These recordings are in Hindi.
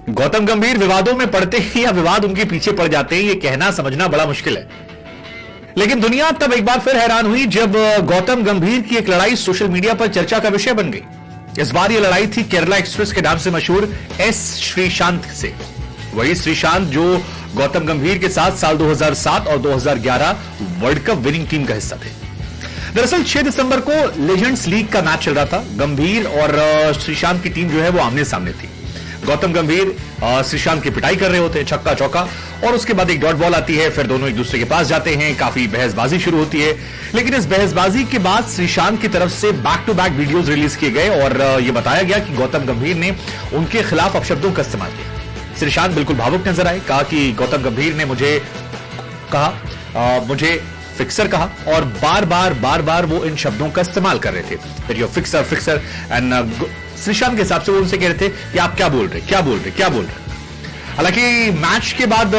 गौतम गंभीर विवादों में पड़ते हैं या विवाद उनके पीछे पड़ जाते हैं, यह कहना समझना बड़ा मुश्किल है। लेकिन दुनिया तब एक बार फिर हैरान हुई जब गौतम गंभीर की एक लड़ाई सोशल मीडिया पर चर्चा का विषय बन गई। इस बार यह लड़ाई थी केरला एक्सप्रेस के नाम से मशहूर एस श्रीशांत से। वही श्रीशांत जो गौतम गंभीर के साथ साल 2007 और 2011 वर्ल्ड कप विनिंग टीम का हिस्सा थे। दरअसल 6 दिसंबर को लेजेंड्स लीग का मैच चल रहा था। गंभीर और श्रीशांत की टीम जो है वो आमने सामने थी। गौतम गंभीर श्रीशांत की पिटाई कर रहे होते हैं, छक्का चौका, और उसके बाद एक डॉट बॉल आती है। फिर दोनों एक दूसरे के पास जाते हैं, काफी बहसबाजी शुरू होती है। लेकिन इस बहसबाजी के बाद श्रीशांत की तरफ से back to back videos release किए गए और यह बताया गया कि गौतम गंभीर ने उनके खिलाफ अपशब्दों का इस्तेमाल किया। श्रीशांत बिल्कुल भावुक नजर आए, कहा कि गौतम गंभीर ने मुझे फिक्सर कहा और बार बार वो इन शब्दों का इस्तेमाल कर रहे थे। फिक्सर एंड श्रीशांत के हिसाब से वो उनसे कह रहे थे कि आप क्या बोल रहे। हालांकि मैच के बाद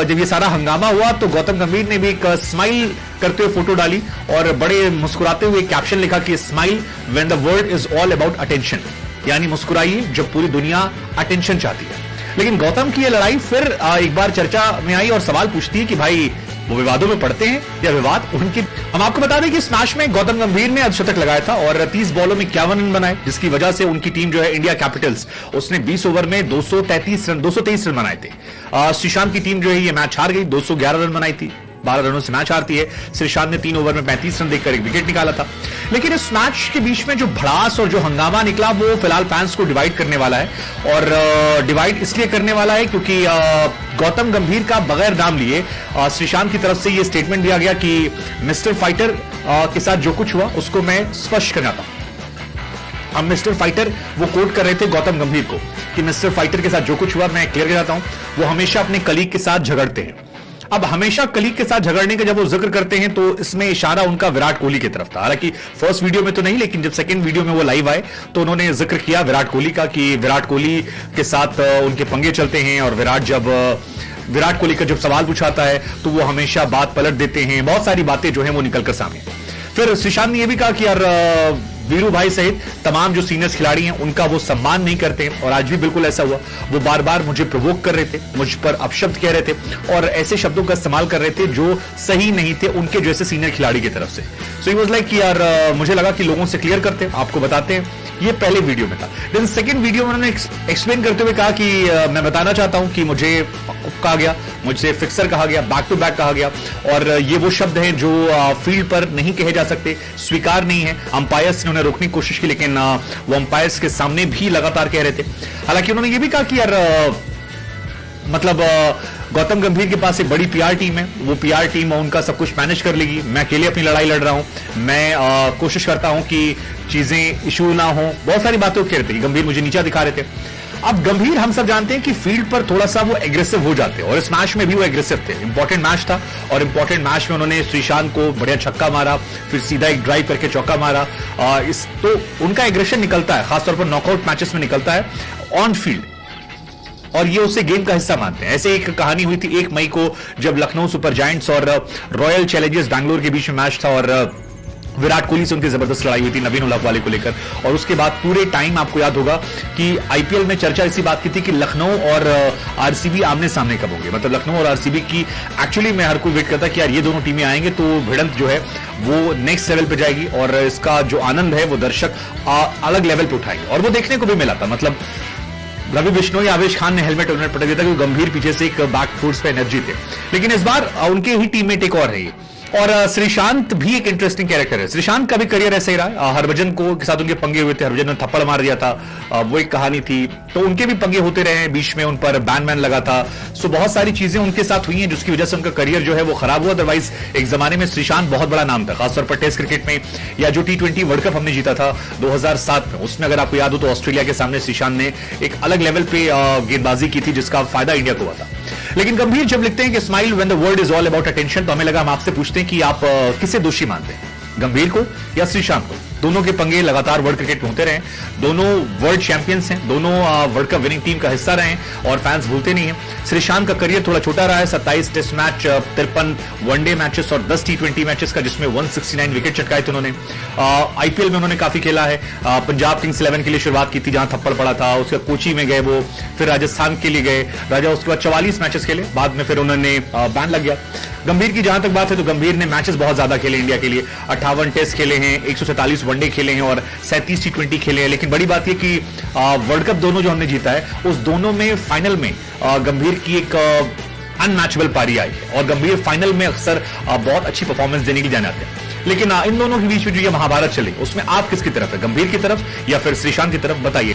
जब ये सारा हंगामा हुआ तो गौतम गंभीर ने भी एक स्माइल करते हुए फोटो डाली और बड़े मुस्कुराते हुए कैप्शन लिखा कि smile when the world is all about attention, यानी मुस्कुराइए जब पूरी दुनिया अटेंशन चाहती है। लेकिन गौतम की ये लड़ाई फिर एक बार चर्चा में आई और सवाल पूछती है कि भाई वो विवादों में पड़ते हैं या विवाद उनके। हम आपको बता दें कि इस मैच में गौतम गंभीर ने अर्धशतक लगाया था और 30 बॉलों में 51 रन बनाए, जिसकी वजह से उनकी टीम जो है इंडिया कैपिटल्स, उसने 20 ओवर में 223 रन बनाए थे। श्रीशांत की टीम जो है ये मैच हार गई, 211 रन बनाई थी, 12 रनों से मैच हारती है। श्रीशांत ने 3 ओवर में 35 रन देकर एक विकेट निकाला था। लेकिन इस मैच के बीच में जो भड़ास और जो हंगामा निकला वो फिलहाल फैंस को डिवाइड करने वाला है। और डिवाइड इसलिए करने वाला है क्योंकि गौतम गंभीर का बगैर नाम लिए श्रीशांत की तरफ से ये स्टेटमेंट दिया गया कि मिस्टर फाइटर के साथ जो कुछ हुआ उसको मैं स्पष्ट करना था। अब मिस्टर फाइटर वो कोट कर रहे थे गौतम गंभीर को कि मिस्टर फाइटर के साथ जो कुछ हुआ मैं क्लियर कर जाता हूं, वो हमेशा अपने कलीग के साथ झगड़ते हैं। अब हमेशा कलीग के साथ झगड़ने का जब वो जिक्र करते हैं तो इसमें इशारा उनका विराट कोहली की तरफ था। हालांकि फर्स्ट वीडियो में तो नहीं, लेकिन जब सेकंड वीडियो में वो लाइव आए तो उन्होंने जिक्र किया विराट कोहली का कि विराट कोहली के साथ उनके पंगे चलते हैं और विराट कोहली का जब सवाल पूछाता है तो वो हमेशा बात पलट देते हैं। बहुत सारी बातें जो है वो निकलकर सामने। फिर श्रीशांत ने यह भी कहा कि यार वीरू भाई सहित तमाम जो सीनियर्स खिलाड़ी हैं उनका वो सम्मान नहीं करते हैं और आज भी बिल्कुल ऐसा हुआ। वो बार बार मुझे प्रोवोक कर रहे थे, मुझ पर अपशब्द कह रहे थे और ऐसे शब्दों का इस्तेमाल कर रहे थे जो सही नहीं थे उनके जैसे सीनियर खिलाड़ी की तरफ से। सो ही वाज लाइक कि यार मुझे लगा कि लोगों से क्लियर करते हैं, आपको बताते हैं। ये पहले वीडियो में था। देन सेकंड वीडियो में उन्होंने एक्सप्लेन करते हुए कहा कि मैं बताना चाहता हूं कि मुझे कहा गया, मुझसे फिक्सर कहा गया, बैक टू बैक कहा गया और ये वो शब्द हैं जो फील्ड पर नहीं कहे जा सकते, स्वीकार नहीं है। अंपायर्स ने उन्हें रोकने की कोशिश की लेकिन वो अंपायर्स के सामने भी लगातार कह रहे थे। हालांकि उन्होंने ये भी कहा कि यार गौतम गंभीर के पास एक बड़ी पीआर टीम है, वो पीआर टीम उनका सब कुछ मैनेज कर लेगी। मैं अकेले अपनी लड़ाई लड़ रहा हूं, मैं कोशिश करता हूं कि चीजें इशू ना हो। बहुत सारी बातें कह रहे थे, गंभीर मुझे नीचा दिखा रहे थे। अब गंभीर हम सब जानते हैं कि फील्ड पर थोड़ा सा वो एग्रेसिव हो जाते हैं और इस मैच में भी वो एग्रेसिव थे। इंपॉर्टेंट मैच था और इंपॉर्टेंट मैच में उन्होंने श्रीशांत को बढ़िया छक्का मारा, फिर सीधा एक ड्राइव करके चौका मारा। तो उनका एग्रेशन निकलता है, खासतौर पर नॉकआउट मैचेस में निकलता है ऑन फील्ड और ये उससे गेम का हिस्सा मानते हैं। ऐसे एक कहानी हुई थी 1 मई को जब लखनऊ सुपर जायंट्स और रॉयल चैलेंजर्स बैंगलोर के बीच में मैच था और विराट कोहली से उनकी जबरदस्त लड़ाई हुई थी नवीन उलहक वाले को लेकर। और उसके बाद पूरे टाइम आपको याद होगा कि आईपीएल में चर्चा इसी बात की थी कि लखनऊ और आरसीबी आमने सामने कब होंगे। मतलब लखनऊ और आरसीबी की एक्चुअली में हर कोई वेट करता कि यार ये दोनों टीमें आएंगे तो भिड़ंत जो है वो नेक्स्ट लेवल पे जाएगी और इसका जो आनंद है वो दर्शक अलग लेवल पे उठाएंगे और वो देखने को भी मिला था। मतलब रवि बिश्नोई, आवेश खान ने हेलमेट पटक दिया था क्योंकि गंभीर पीछे से एक बैक फुट्स पे एनर्जी थे। लेकिन इस बार उनके ही टीममेट एक और रही और श्रीशांत भी एक इंटरेस्टिंग कैरेक्टर है। श्रीशांत का भी करियर ऐसे ही रहा। हरभजन को के साथ उनके पंगे हुए थे, हरभजन ने थप्पड़ मार दिया था, वो एक कहानी थी। तो उनके भी पंगे होते रहे, बीच में उन पर बैन लगा था। सो बहुत सारी चीजें उनके साथ हुई हैं जिसकी वजह से उनका करियर जो है वो खराब हुआ। अदरवाइज एक जमाने में श्रीशांत बहुत बड़ा नाम था, खासतौर पर टेस्ट क्रिकेट में या जो T20 वर्ल्ड कप हमने जीता था 2007 में, उसमें अगर आपको याद हो तो ऑस्ट्रेलिया के सामने श्रीशांत ने एक अलग लेवल पे गेंदबाजी की थी जिसका फायदा इंडिया को हुआ था। लेकिन गंभीर जब लिखते हैं कि smile when the world is all about attention, तो हमें लगा हम आपसे पूछते हैं कि आप किसे दोषी मानते हैं, गंभीर को या श्रीशांत को। दोनों के पंगे लगातार वर्ल्ड क्रिकेट में होते रहे, दोनों वर्ल्ड चैंपियंस हैं, दोनों वर्ल्ड कप विनिंग टीम का हिस्सा रहे हैं और फैंस भूलते नहीं है। श्रीशांत का करियर थोड़ा छोटा रहा है, 27 टेस्ट मैच, 53 वनडे मैचेस और 10 T20 मैचेस का, जिसमें 169 विकेट चटकाए थे उन्होंने। आईपीएल में उन्होंने काफी खेला है, पंजाब किंग्स 11 के लिए शुरुआत की थी जहां थप्पड़ पड़ा था, उसके कोची में गए वो, फिर राजस्थान के लिए गए, उसके बाद 44 मैचेस खेले, बाद में फिर उन्होंने बैन लग गया। गंभीर की जहां तक बात है तो गंभीर ने मैचेस बहुत ज्यादा खेले इंडिया के लिए, 58 टेस्ट खेले हैं, 147 वनडे खेले हैं और 37 T20 खेले हैं। लेकिन बड़ी बात यह कि वर्ल्ड कप दोनों जो हमने जीता है, उस दोनों में फाइनल में गंभीर की एक अनमैचेबल पारी आई है और गंभीर फाइनल में अक्सर बहुत अच्छी परफॉर्मेंस देने के लिए जाने आते हैं। लेकिन इन दोनों के बीच में जो ये महाभारत चली, उसमें आप किसकी तरफ है, गंभीर की तरफ या फिर श्रीशांत की तरफ, बताइए।